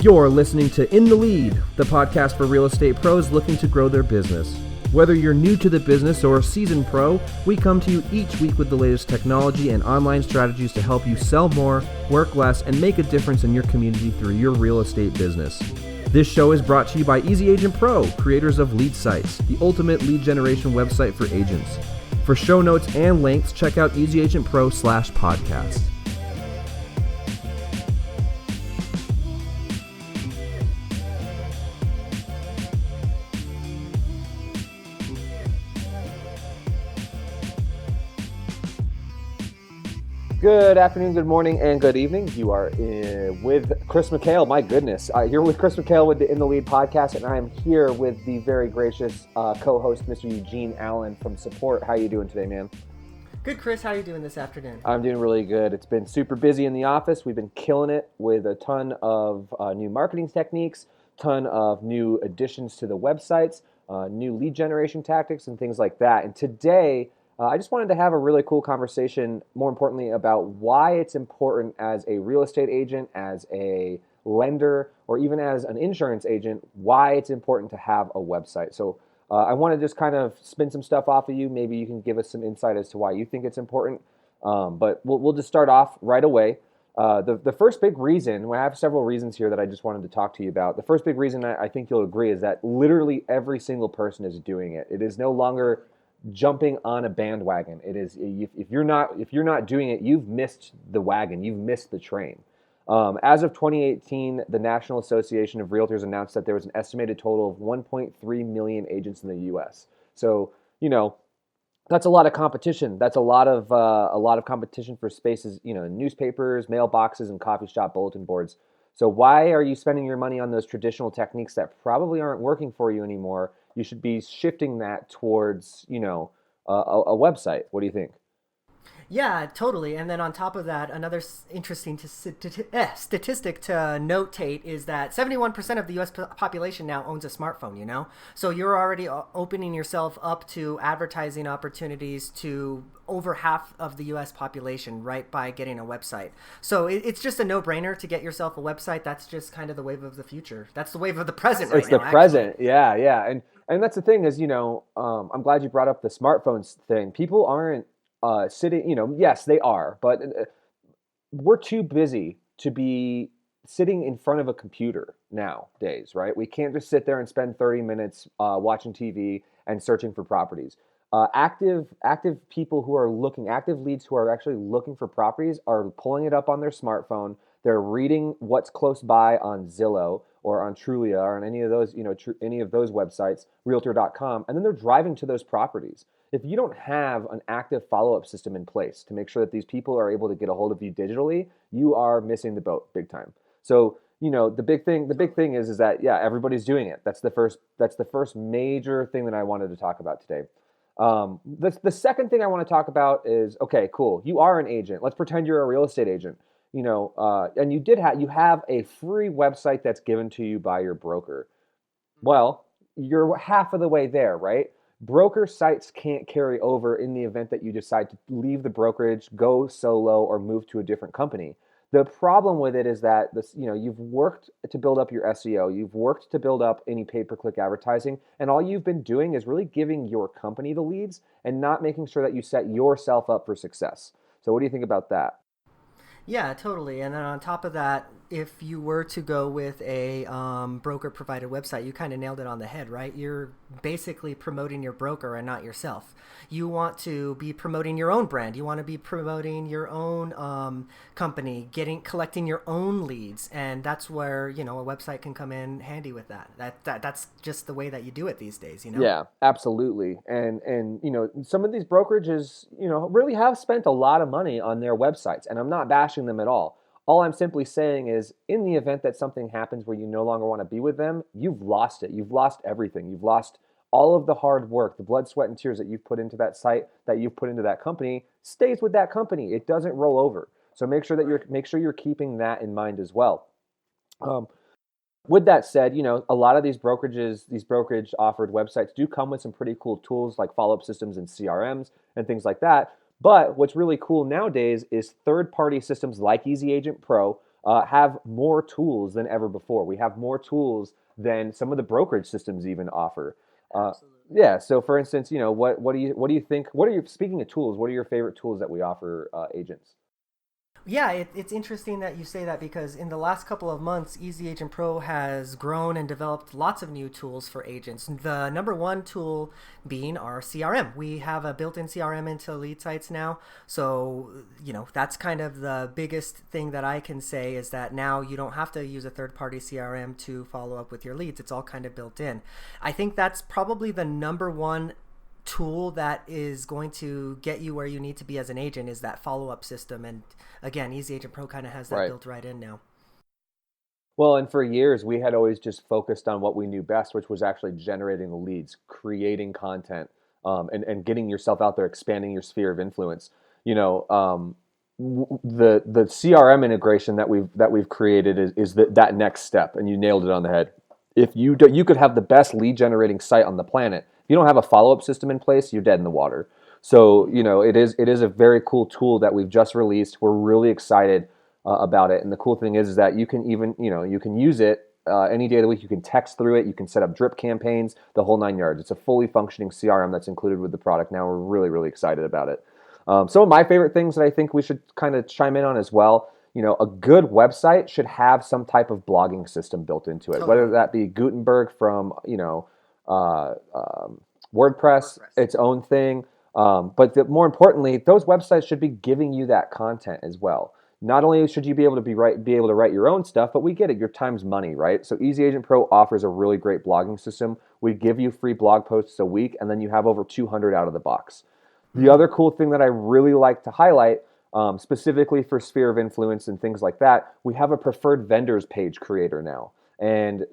You're listening to In the Lead, the podcast for real estate pros looking to grow their business. Whether you're new to the business or a seasoned pro, we come to you each week with the latest technology and online strategies to help you sell more, work less, and make a difference in your community through your real estate business. This show is brought to you by EasyAgentPro, creators of Lead Sites, the ultimate lead generation website for agents. For show notes and links, check out EasyAgentPro/podcast. Good afternoon, good morning, and good evening. You are with Chris McHale. My goodness. You're with Chris McHale with the In the Lead podcast, and I am here with the very gracious co-host, Mr. Eugene Allen from Support. How are you doing today, man? Good, Chris. How are you doing this afternoon? I'm doing really good. It's been super busy in the office. We've been killing it with a ton of new marketing techniques, ton of new additions to the websites, new lead generation tactics, and things like that. And today, I just wanted to have a really cool conversation, more importantly, about why it's important as a real estate agent, as a lender, or even as an insurance agent, why it's important to have a website. So I want to just kind of spin some stuff off of you. Maybe you can give us some insight as to why you think it's important. But we'll just start off right away. The first big reason, I have several reasons here that I just wanted to talk to you about. The first big reason I think you'll agree is that literally every single person is doing it. It is no longer jumping on a bandwagon. It is, if you're not doing it, you've missed the wagon, you've missed the train. As of 2018, the National Association of Realtors announced that there was an estimated total of 1.3 million agents in the U.S. So, that's a lot of competition. That's a lot of competition for spaces, in newspapers, mailboxes, and coffee shop bulletin boards. So why are you spending your money on those traditional techniques that probably aren't working for you anymore? You should be shifting that towards, a website. What do you think? Yeah, totally. And then on top of that, another interesting statistic to notate is that 71% of the U.S. population now owns a smartphone, So you're already opening yourself up to advertising opportunities to over half of the U.S. population right by getting a website. So it's just a no-brainer to get yourself a website. That's just kind of the wave of the future. That's the wave of the present right now. It's the present. Yeah. And that's the thing is, I'm glad you brought up the smartphones thing. People aren't sitting, yes, they are, but we're too busy to be sitting in front of a computer nowadays, right? We can't just sit there and spend 30 minutes watching TV and searching for properties. Active people who are active leads who are actually looking for properties are pulling it up on their smartphone. They're reading what's close by on Zillow or on Trulia or on any of those, any of those websites, Realtor.com, and then they're driving to those properties. If you don't have an active follow-up system in place to make sure that these people are able to get a hold of you digitally, you are missing the boat big time. So, the big thing is that, yeah, everybody's doing it. That's the first major thing that I wanted to talk about today. The second thing I want to talk about is, okay, cool. You are an agent. Let's pretend you're a real estate agent. And you have a free website that's given to you by your broker. Well, you're half of the way there, right? Broker sites can't carry over in the event that you decide to leave the brokerage, go solo, or move to a different company. The problem with it is that you've worked to build up your SEO, you've worked to build up any pay-per-click advertising, and all you've been doing is really giving your company the leads and not making sure that you set yourself up for success. So what do you think about that? Yeah, totally. And then on top of that, if you were to go with a broker-provided website, you kind of nailed it on the head, right? You're basically promoting your broker and not yourself. You want to be promoting your own brand. You want to be promoting your own company, collecting your own leads, and that's where a website can come in handy with that. That's just the way that you do it these days. Yeah, absolutely. And some of these brokerages really have spent a lot of money on their websites, and I'm not bashing them at all. All I'm simply saying is, in the event that something happens where you no longer want to be with them, you've lost it. You've lost everything. You've lost all of the hard work, the blood, sweat, and tears that you've put into that site, that you've put into that company, stays with that company. It doesn't roll over. So make sure you're keeping that in mind as well. With that said, a lot of these brokerage offered websites do come with some pretty cool tools like follow-up systems and CRMs and things like that. But what's really cool nowadays is third-party systems like EasyAgentPro have more tools than ever before. We have more tools than some of the brokerage systems even offer. Uh, Absolutely. yeah. So, for instance, what do you think? What are you speaking of tools? What are your favorite tools that we offer agents? Yeah, it's interesting that you say that because in the last couple of months, Easy Agent Pro has grown and developed lots of new tools for agents. The number one tool being our CRM. We have a built-in CRM into lead sites now. So, that's kind of the biggest thing that I can say is that now you don't have to use a third-party CRM to follow up with your leads. It's all kind of built in. I think that's probably the number one tool that is going to get you where you need to be as an agent is that follow-up system. And again, Easy Agent Pro kind of has that Right. built right in now. Well, and for years we had always just focused on what we knew best, which was actually generating the leads, creating content, and getting yourself out there, expanding your sphere of influence. You know, the CRM integration that we've created is that next step, and you nailed it on the head. If you do, you could have the best lead generating site on the planet. If you don't have a follow up system in place, you're dead in the water. So it is a very cool tool that we've just released. We're really excited about it. And the cool thing is that you can even, you can use it any day of the week. You can text through it. You can set up drip campaigns, the whole nine yards. It's a fully functioning CRM that's included with the product. Now we're really, really excited about it. Some of my favorite things that I think we should kind of chime in on as well. A good website should have some type of blogging system built into it, whether Totally. that be Gutenberg from, uh, um, WordPress, WordPress. its own thing. More importantly, those websites should be giving you that content as well. Not only should you be able to be able to write your own stuff, but we get it. Your time's money, right? So Easy Agent Pro offers a really great blogging system. We give you free blog posts a week, and then you have over 200 out of the box. The Mm-hmm. other cool thing that I really like to highlight, specifically for sphere of influence and things like that, we have a preferred vendors page creator now. And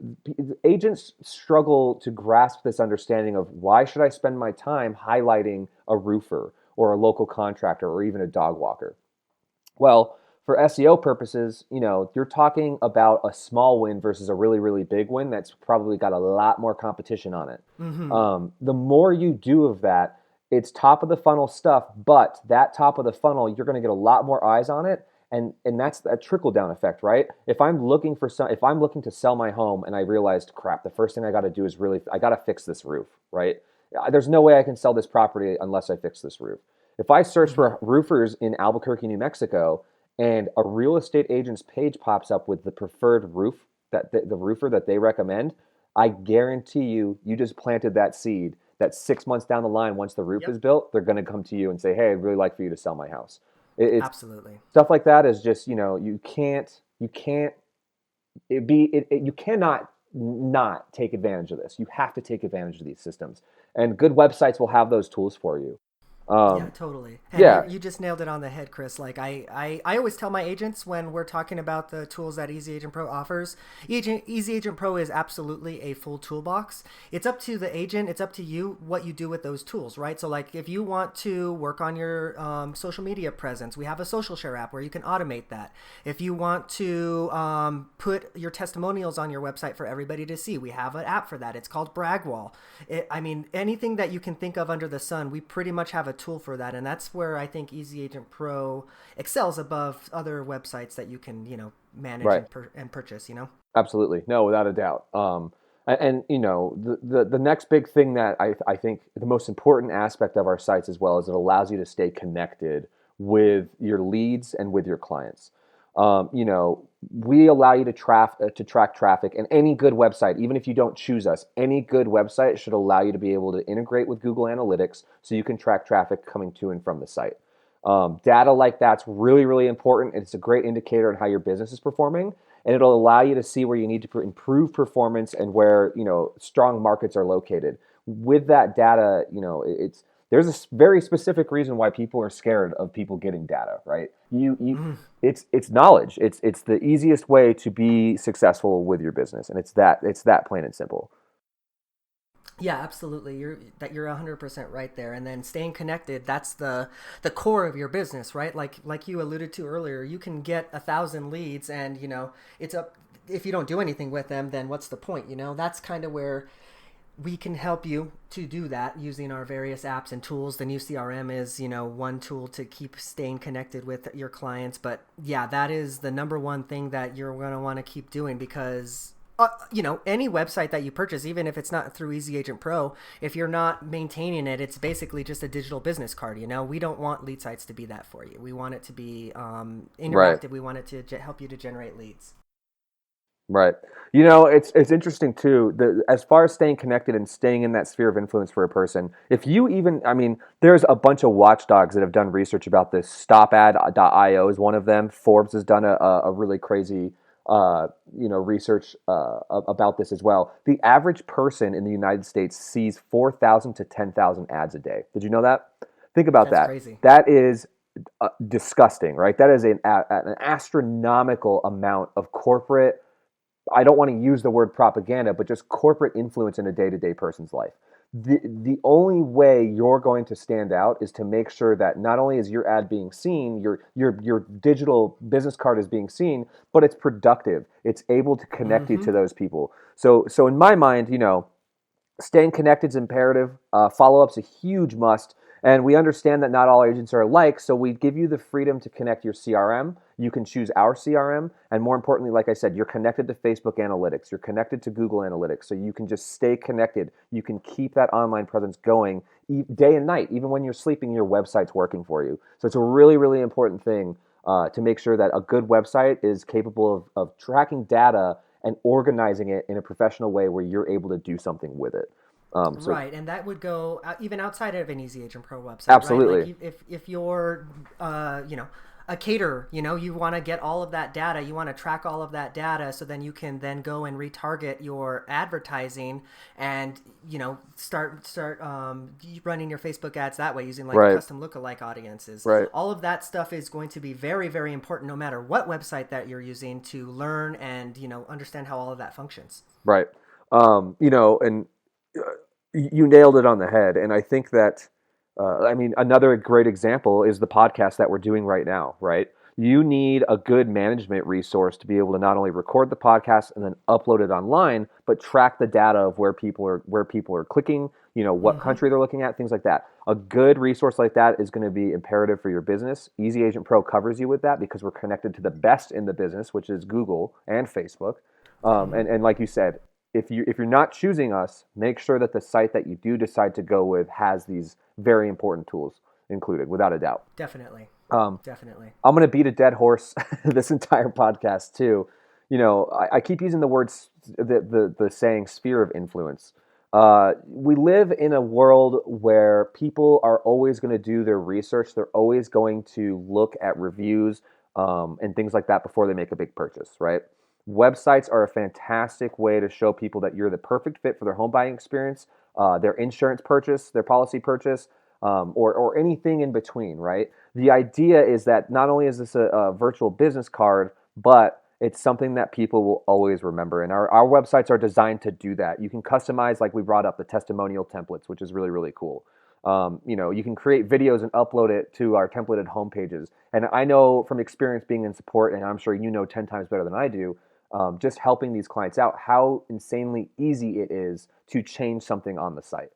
agents struggle to grasp this understanding of why should I spend my time highlighting a roofer or a local contractor or even a dog walker. Well, for SEO purposes, you're talking about a small win versus a really, really big win that's probably got a lot more competition on it. Mm-hmm. The more you do of that, it's top of the funnel stuff, but that top of the funnel, you're going to get a lot more eyes on it. And that's a trickle down effect, right? If I'm looking to sell my home and I realized, crap, the first thing I got to do is I got to fix this roof, right? There's no way I can sell this property unless I fix this roof. If I search Mm-hmm. for roofers in Albuquerque, New Mexico, and a real estate agent's page pops up with the preferred roof that the roofer that they recommend, I guarantee you just planted that seed that 6 months down the line, once the roof Yep. is built, they're going to come to you and say, hey, I'd really like for you to sell my house. It's Absolutely. stuff like that is just, you can't, you cannot not take advantage of this. You have to take advantage of these systems. And good websites will have those tools for you. Yeah, Um, totally. And yeah, you just nailed it on the head, Chris. Like I always tell my agents when we're talking about the tools that Easy Agent Pro offers, Easy Agent Pro is absolutely a full toolbox. It's up to the agent, it's up to you what you do with those tools, right? So like if you want to work on your social media presence, we have a social share app where you can automate that. If you want to put your testimonials on your website for everybody to see, we have an app for that. It's called Bragwall. I mean, anything that you can think of under the sun, we pretty much have a tool for that, and that's where I think Easy Agent Pro excels above other websites that you can manage right. and purchase. Absolutely. No, without a doubt. The next big thing that I think the most important aspect of our sites as well is it allows you to stay connected with your leads and with your clients. We allow you to track traffic, and any good website, even if you don't choose us, any good website should allow you to be able to integrate with Google Analytics so you can track traffic coming to and from the site. Data like that's really, really important. It's a great indicator on how your business is performing, and it'll allow you to see where you need to improve performance and where strong markets are located. With that data, there's a very specific reason why people are scared of people getting data, right? Mm. It's knowledge. It's the easiest way to be successful with your business, and it's that plain and simple. Yeah, absolutely. You're 100% right there. And then staying connected, that's the core of your business, right? Like you alluded to earlier, you can get 1,000 leads, and it's up if you don't do anything with them, then what's the point? That's kind of where we can help you to do that using our various apps and tools. The new CRM is, one tool to keep staying connected with your clients. But yeah, that is the number one thing that you're going to want to keep doing because, any website that you purchase, even if it's not through Easy Agent Pro, if you're not maintaining it, it's basically just a digital business card. We don't want lead sites to be that for you. We want it to be Right. interactive. We want it to help you to generate leads. Right. It's interesting too. As far as staying connected and staying in that sphere of influence for a person, if you even, I mean, there's a bunch of watchdogs that have done research about this. StopAd.io is one of them. Forbes has done a really crazy, research about this as well. The average person in the United States sees 4,000 to 10,000 ads a day. Did you know that? Think about That's that. crazy. That is disgusting, right? That is an astronomical amount of corporate, I don't want to use the word propaganda, but just corporate influence in a day-to-day person's life. The only way you're going to stand out is to make sure that not only is your ad being seen, your digital business card is being seen, but it's productive. It's able to connect you Mm-hmm. to those people. So in my mind, staying connected is imperative. Follow-up's a huge must. And we understand that not all agents are alike, so we give you the freedom to connect your CRM. You can choose our CRM. And more importantly, like I said, you're connected to Facebook Analytics. You're connected to Google Analytics. So you can just stay connected. You can keep that online presence going day and night. Even when you're sleeping, your website's working for you. So it's a really, really important thing to make sure that a good website is capable of tracking data and organizing it in a professional way where you're able to do something with it. So Right, and that would go even outside of an Easy Agent Pro website, right? Like absolutely. if you're, a caterer, you want to get all of that data, you want to track all of that data, so then you can then go and retarget your advertising, and start running your Facebook ads that way using like Right. custom lookalike audiences. Right. All of that stuff is going to be very, very important, no matter what website that you're using, to learn and understand how all of that functions. Right. And uh, you nailed it on the head. And I think that, I mean, another great example is the podcast that we're doing right now, right? You need a good management resource to be able to not only record the podcast and then upload it online, but track the data of where people are clicking, what Mm-hmm. country they're looking at, things like that. A good resource like that is going to be imperative for your business. Easy Agent Pro covers you with that because we're connected to the best in the business, which is Google and Facebook. Mm-hmm. And like you said, if you're not choosing us, make sure that the site that you do decide to go with has these very important tools included, without a doubt. Definitely. Um, Definitely. I'm going to beat a dead horse this entire podcast too. I keep using the words, the saying sphere of influence. We live in a world where people are always going to do their research. They're always going to look at reviews and things like that before they make a big purchase, right? Websites are a fantastic way to show people that you're the perfect fit for their home buying experience, their insurance purchase, their policy purchase, or anything in between, right? The idea is that not only is this a virtual business card, but it's something that people will always remember. And our websites are designed to do that. You can customize, like we brought up, the testimonial templates, which is really, really cool. You can create videos and upload it to our templated homepages. And I know from experience being in support, and I'm sure you know 10 times better than I do, just helping these clients out, how insanely easy it is to change something on the site.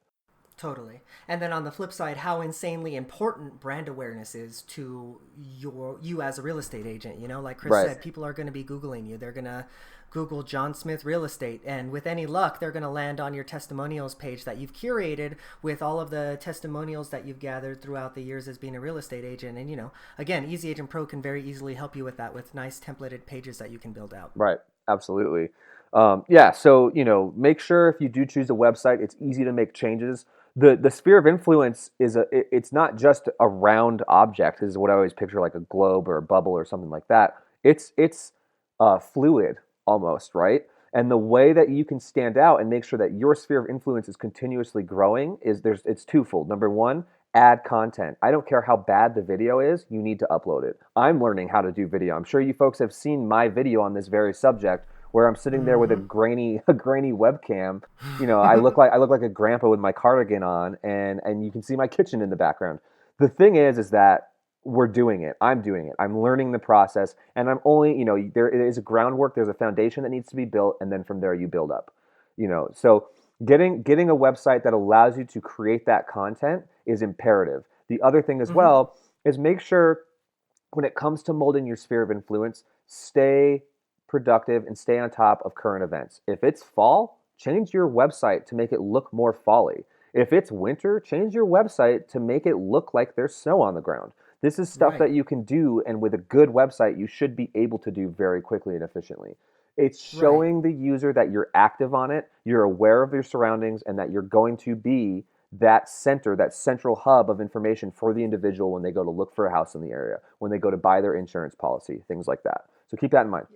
Totally. And then on the flip side, how insanely important brand awareness is to you as a real estate agent. Like Chris Right. said, people are going to be Googling you. They're going to Google John Smith real estate. And with any luck, they're going to land on your testimonials page that you've curated with all of the testimonials that you've gathered throughout the years as being a real estate agent. And, again, Easy Agent Pro can very easily help you with that, with nice templated pages that you can build out. Right. Absolutely. Yeah. So make sure if you do choose a website, it's easy to make changes. The sphere of influence it's not just a round object. This is what I always picture, like a globe or a bubble or something like that. It's fluid almost, right? And the way that you can stand out and make sure that your sphere of influence is continuously growing it's twofold. Number one, add content. I don't care how bad the video is, you need to upload it. I'm learning how to do video. I'm sure you folks have seen my video on this very subject where I'm sitting there with a Mm-hmm. grainy a grainy webcam. I look like a grandpa with my cardigan on, and you can see my kitchen in the background. The thing is that we're doing it. I'm doing it. I'm learning the process, and I'm only, there is a groundwork, there's a foundation that needs to be built, and then from there you build up. So Getting a website that allows you to create that content is imperative. The other thing as Mm-hmm. well is make sure when it comes to molding your sphere of influence, stay productive and stay on top of current events. If it's fall, change your website to make it look more fall-y. If it's winter, change your website to make it look like there's snow on the ground. This is stuff Right. that you can do, and with a good website, you should be able to do very quickly and efficiently. It's Right. showing the user that you're active on it, you're aware of your surroundings, and that you're going to be that center, that central hub of information for the individual when they go to look for a house in the area, when they go to buy their insurance policy, things like that. So keep that in mind.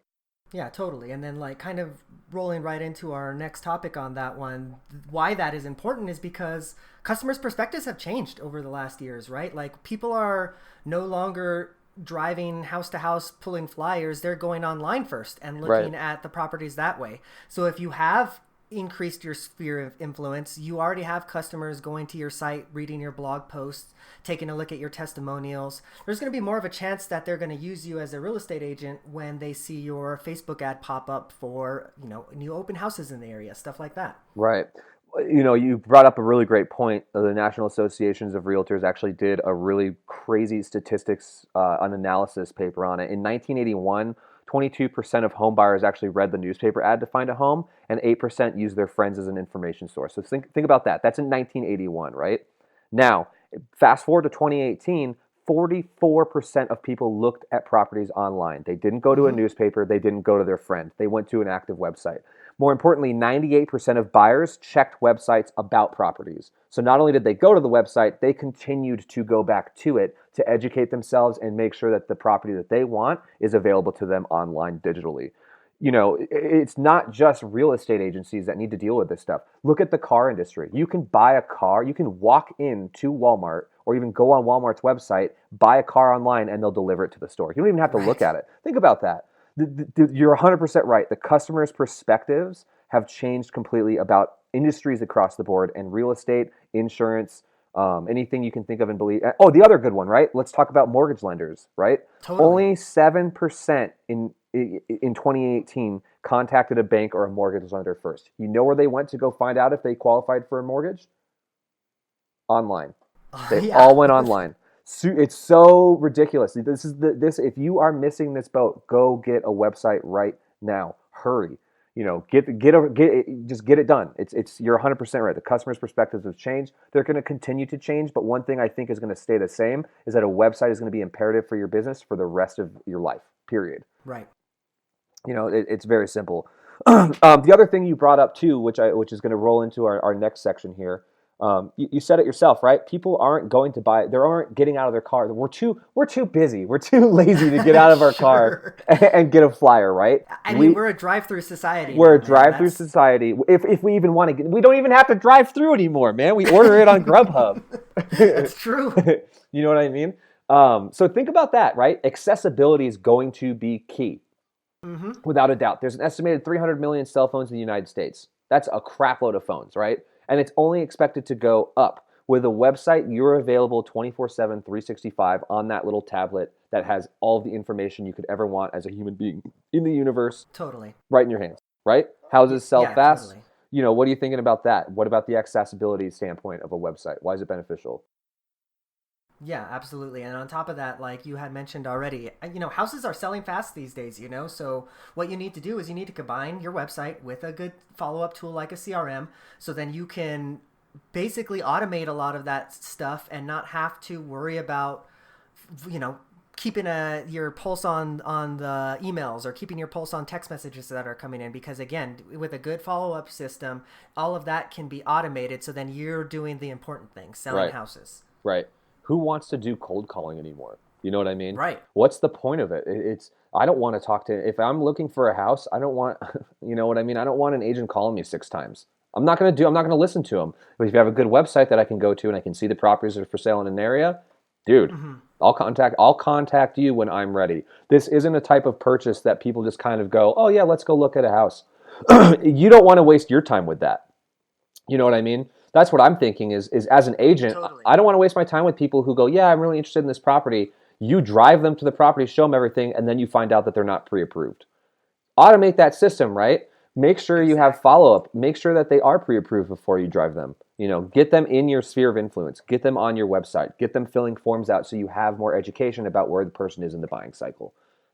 Yeah, totally. And then, like, kind of rolling right into our next topic on that one, why that is important is because customers' perspectives have changed over the last years, right? Like, people are no longer driving house to house pulling flyers. They're going online first and Right. looking at the properties that way. So, if you have increased your sphere of influence, you already have customers going to your site, reading your blog posts, taking a look at your testimonials. There's going to be more of a chance that they're going to use you as a real estate agent when they see your Facebook ad pop up for, new open houses in the area, stuff like that. Right. You brought up a really great point. The National Associations of Realtors actually did a really crazy statistics an analysis paper on it. In 1981, 22% of home buyers actually read the newspaper ad to find a home, and 8% used their friends as an information source. So think about that. That's in 1981, right? Now, fast forward to 2018, 44% of people looked at properties online. They didn't go to a Mm-hmm. newspaper, they didn't go to their friend. They went to an active website. More importantly, 98% of buyers checked websites about properties. So not only did they go to the website, they continued to go back to it to educate themselves and make sure that the property that they want is available to them online digitally. It's not just real estate agencies that need to deal with this stuff. Look at the car industry. You can buy a car, you can walk into Walmart or even go on Walmart's website, buy a car online, and they'll deliver it to the store. You don't even have to look Right. at it. Think about that. You're 100% right. The customer's perspectives have changed completely about industries across the board and real estate, insurance, anything you can think of and believe. Oh, the other good one, right? Let's talk about mortgage lenders, right? Totally. Only 7% in 2018 contacted a bank or a mortgage lender first. You know where they went to go find out if they qualified for a mortgage? Online. They Yeah. all went online. It's so ridiculous. This. If you are missing this boat, go get a website right now. Hurry. Just get it done. You're 100% right. The customer's perspectives have changed. They're going to continue to change, but one thing I think is going to stay the same is that a website is going to be imperative for your business for the rest of your life. Period. Right. It's very simple. The other thing you brought up too, which is going to roll into our next section here. You said it yourself, right? People aren't going to buy. They aren't getting out of their car. We're too busy. We're too lazy to get out of our car Sure. and get a flyer, right? I mean, We we're a drive-through society we're now, a man. drive-through That's society. If we even want to get, we don't even have to drive through anymore, man. We order it on Grubhub. that's true. You know what I mean? So think about that, right? Accessibility is going to be key. Mm-hmm. Without a doubt. There's an estimated 300 million cell phones in the United States. That's a crap load of phones, right? And it's only expected to go up. With a website, you're available 24/7, 365 on that little tablet that has all of the information you could ever want as a human being in the universe Totally. right in your hands, right? Houses sell Yeah, fast. totally. What are you thinking about that? What about the accessibility standpoint of a website? Why is it beneficial? Yeah, absolutely. And on top of that, like you had mentioned already, houses are selling fast these days. So what you need to do is you need to combine your website with a good follow-up tool like a CRM, so then you can basically automate a lot of that stuff and not have to worry about, you know, keeping your pulse on the emails or keeping your pulse on text messages that are coming in, because again, with a good follow-up system, all of that can be automated, so then you're doing the important things, selling Right. houses. Right. Who wants to do cold calling anymore? You know what I mean? Right. What's the point of it? I don't want to talk to, if I'm looking for a house, I don't want, you know what I mean? I don't want an agent calling me 6 times. I'm not going to listen to them. But if you have a good website that I can go to and I can see the properties that are for sale in an area, dude, Mm-hmm. I'll contact you when I'm ready. This isn't a type of purchase that people just kind of go, oh yeah, let's go look at a house. You don't want to waste your time with that. You know what I mean? That's what I'm thinking is as an agent, Totally. I don't want to waste my time with people who go, yeah, I'm really interested in this property. You drive them to the property, show them everything, and then you find out that they're not pre-approved. Automate that system, right? Make sure you have Exactly. follow up. Make sure that they are pre-approved before you drive them. Get them in your sphere of influence. Get them on your website. Get them filling forms out so you have more education about where the person is in the buying cycle.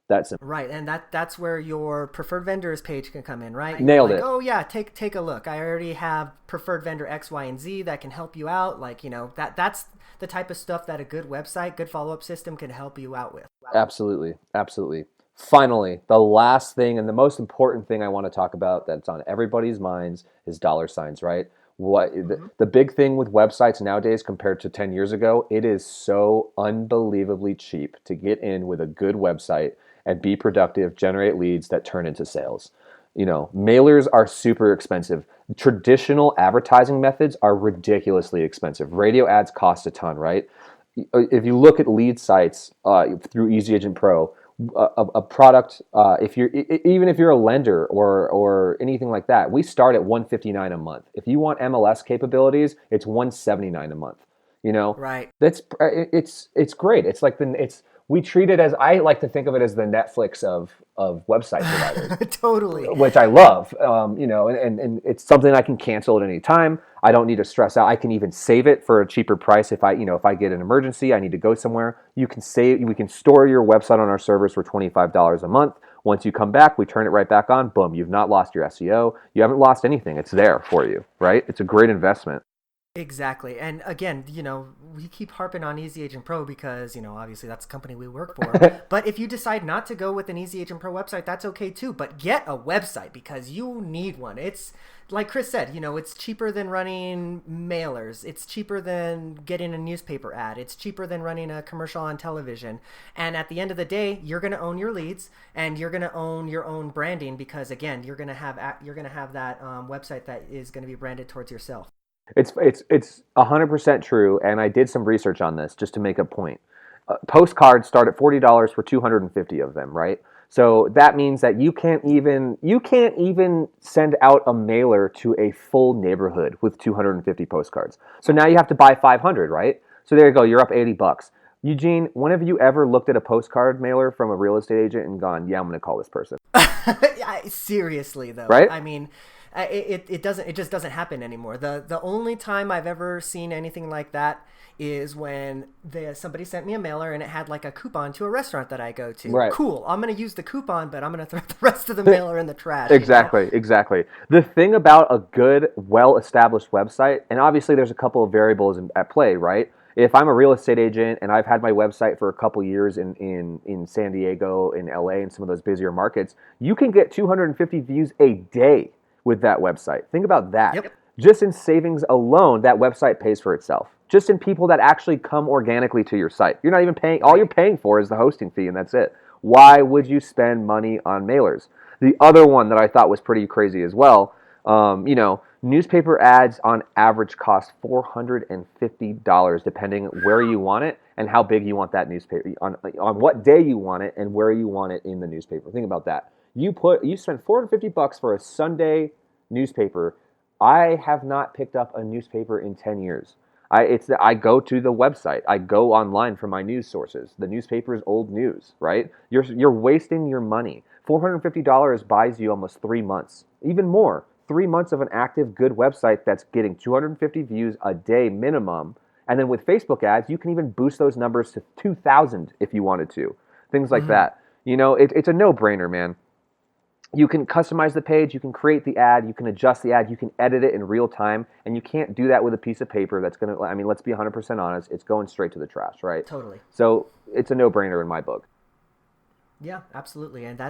That's simple. Right, and that's where your preferred vendors page can come in, right? You're Nailed like, it. oh yeah, take a look. I already have preferred vendor X, Y, and Z that can help you out. Like, that's the type of stuff that a good website, good follow up system can help you out with. Absolutely. Absolutely. Finally, the last thing and the most important thing I want to talk about that's on everybody's minds is dollar signs, right? Mm-hmm. The big thing with websites nowadays compared to 10 years ago, it is so unbelievably cheap to get in with a good website and be productive, generate leads that turn into sales. Mailers are super expensive. Traditional advertising methods are ridiculously expensive. Radio ads cost a ton, right? If you look at lead sites through EasyAgentPro, a product, even if you're a lender or anything like that, we start at 159 a month. If you want MLS capabilities, it's 179 a month. You know, Right. it's great. It's like it's we treat it as I like to think of it as the Netflix of website providers, Totally. which I love. And it's something I can cancel at any time. I don't need to stress out. I can even save it for a cheaper price if I get an emergency, I need to go somewhere. You can save. We can store your website on our servers for $25 a month. Once you come back, we turn it right back on. Boom! You've not lost your SEO. You haven't lost anything. It's there for you, right? It's a great investment. Exactly. And again, we keep harping on Easy Agent Pro because, obviously that's the company we work for. But if you decide not to go with an Easy Agent Pro website, that's okay too. But get a website because you need one. It's like Chris said, it's cheaper than running mailers. It's cheaper than getting a newspaper ad. It's cheaper than running a commercial on television. And at the end of the day, you're going to own your leads and you're going to own your own branding because again, you're going to have that website that is going to be branded towards yourself. It's 100% true, and I did some research on this just to make a point. Postcards start at $40 for 250 of them, right? So that means that you can't even send out a mailer to a full neighborhood with 250 postcards. So now you have to buy 500, right? So there you go, you're up $80. Eugene, when have you ever looked at a postcard mailer from a real estate agent and gone, "Yeah, I'm going to call this person," Seriously though, right? I mean, it just doesn't happen anymore. The only time I've ever seen anything like that is when somebody sent me a mailer and it had like a coupon to a restaurant that I go to. Right. Cool. I'm gonna use the coupon, but I'm gonna throw the rest of the mailer in the trash. Exactly, exactly. The thing about a good, well-established website, and obviously there's a couple of variables at play, right? If I'm a real estate agent and I've had my website for a couple years in San Diego, in LA, and some of those busier markets, you can get 250 views a day with that website. Think about that. Yep. Just in savings alone, that website pays for itself. Just in people that actually come organically to your site. You're not even paying, all Right. you're paying for is the hosting fee, and that's it. Why would you spend money on mailers? The other one that I thought was pretty crazy as well, newspaper ads on average cost $450 depending where you want it and how big you want that newspaper, on what day you want it and where you want it in the newspaper. Think about that. You spend $450 for a Sunday newspaper. I have not picked up a newspaper in 10 years. I go to the website. I go online for my news sources. The newspaper is old news, right? You're wasting your money. $450 buys you almost 3 months, even more. 3 months of an active, good website that's getting 250 views a day minimum. And then with Facebook ads, you can even boost those numbers to 2,000 if you wanted to. Things like Mm-hmm. that. It's a no-brainer, man. You can customize the page, you can create the ad, you can adjust the ad, you can edit it in real time, and you can't do that with a piece of paper that's going to, I mean, let's be 100% honest, it's going straight to the trash, right? Totally. So it's a no-brainer in my book. Yeah, absolutely. And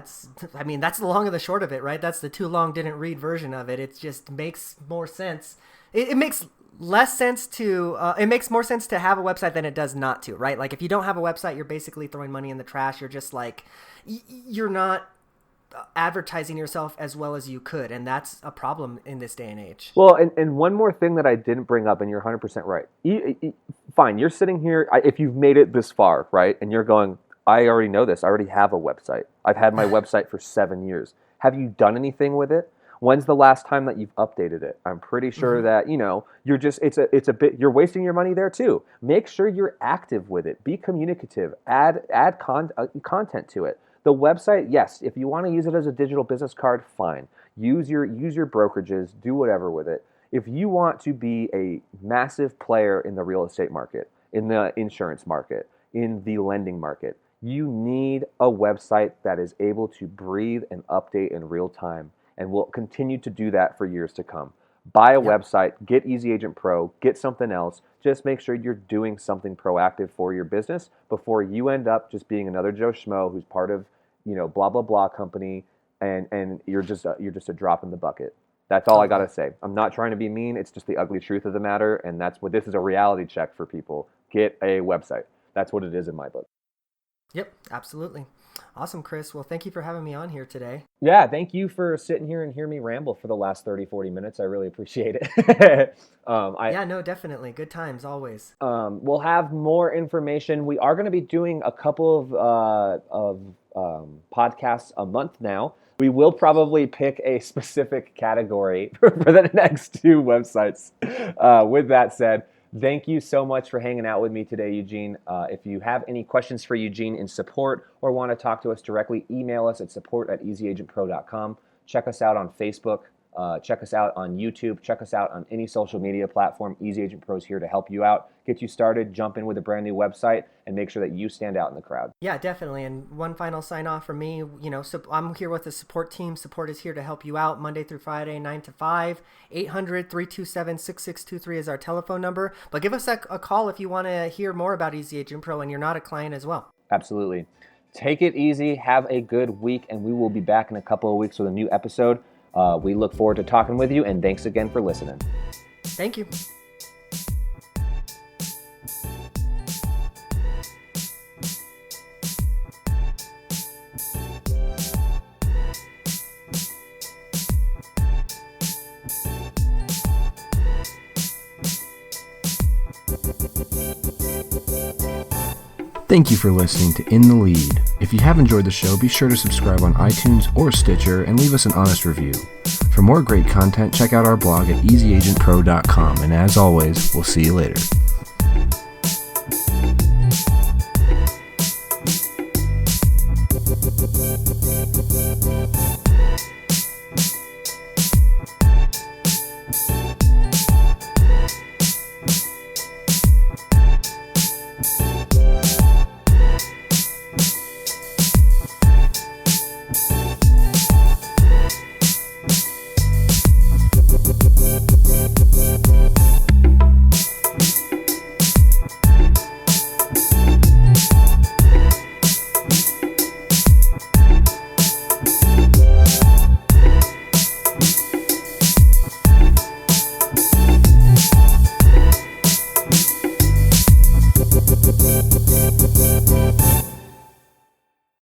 I mean, that's the long and the short of it, right? That's the too long didn't read version of it. It just makes more sense. It makes less sense it makes more sense to have a website than it does not to, right? Like if you don't have a website, you're basically throwing money in the trash. You're just like, you're not advertising yourself as well as you could. And that's a problem in this day and age. Well, and one more thing that I didn't bring up, and you're 100% right. Fine, you're sitting here, if you've made it this far, right, and you're going, I already know this. I already have a website. I've had my website for 7 years. Have you done anything with it? When's the last time that you've updated it? I'm pretty sure Mm-hmm. that, you're just, it's a bit, you're wasting your money there too. Make sure you're active with it. Be communicative. Add content to it. The website, yes, if you want to use it as a digital business card, fine. Use your brokerages, do whatever with it. If you want to be a massive player in the real estate market, in the insurance market, in the lending market, you need a website that is able to breathe and update in real time and will continue to do that for years to come. Buy a Yep. website, get EasyAgentPro, get something else. Just make sure you're doing something proactive for your business before you end up just being another Joe Schmo who's part of, blah blah blah company, and you're just a drop in the bucket. That's all I Totally. gotta say. I'm not trying to be mean. It's just the ugly truth of the matter, and that's what this is, a reality check for people. Get a website. That's what it is in my book. Yep, absolutely. Awesome, Chris. Well, thank you for having me on here today. Yeah, thank you for sitting here and hear me ramble for the last 30, 40 minutes. I really appreciate it. I Yeah, no, definitely. Good times always. We'll have more information. We are going to be doing a couple of podcasts a month now. We will probably pick a specific category for the next two websites. With that said, thank you so much for hanging out with me today, Eugene. If you have any questions for Eugene in support or want to talk to us directly, email us at support@easyagentpro.com. Check us out on Facebook. Check us out on YouTube. Check us out on any social media platform. Easy Agent Pro is here to help you out, get you started, jump in with a brand new website, and make sure that you stand out in the crowd. Yeah, definitely. And one final sign off from me, so I'm here with the support team. Support is here to help you out Monday through Friday, 9 to 5. 800-327-6623 is our telephone number. But give us a call if you want to hear more about Easy Agent Pro and you're not a client as well. Absolutely. Take it easy. Have a good week, and we will be back in a couple of weeks with a new episode. We look forward to talking with you, and thanks again for listening. Thank you. Thank you for listening to In the Lead. If you have enjoyed the show, be sure to subscribe on iTunes or Stitcher and leave us an honest review. For more great content, check out our blog at EasyAgentPro.com, and as always, we'll see you later.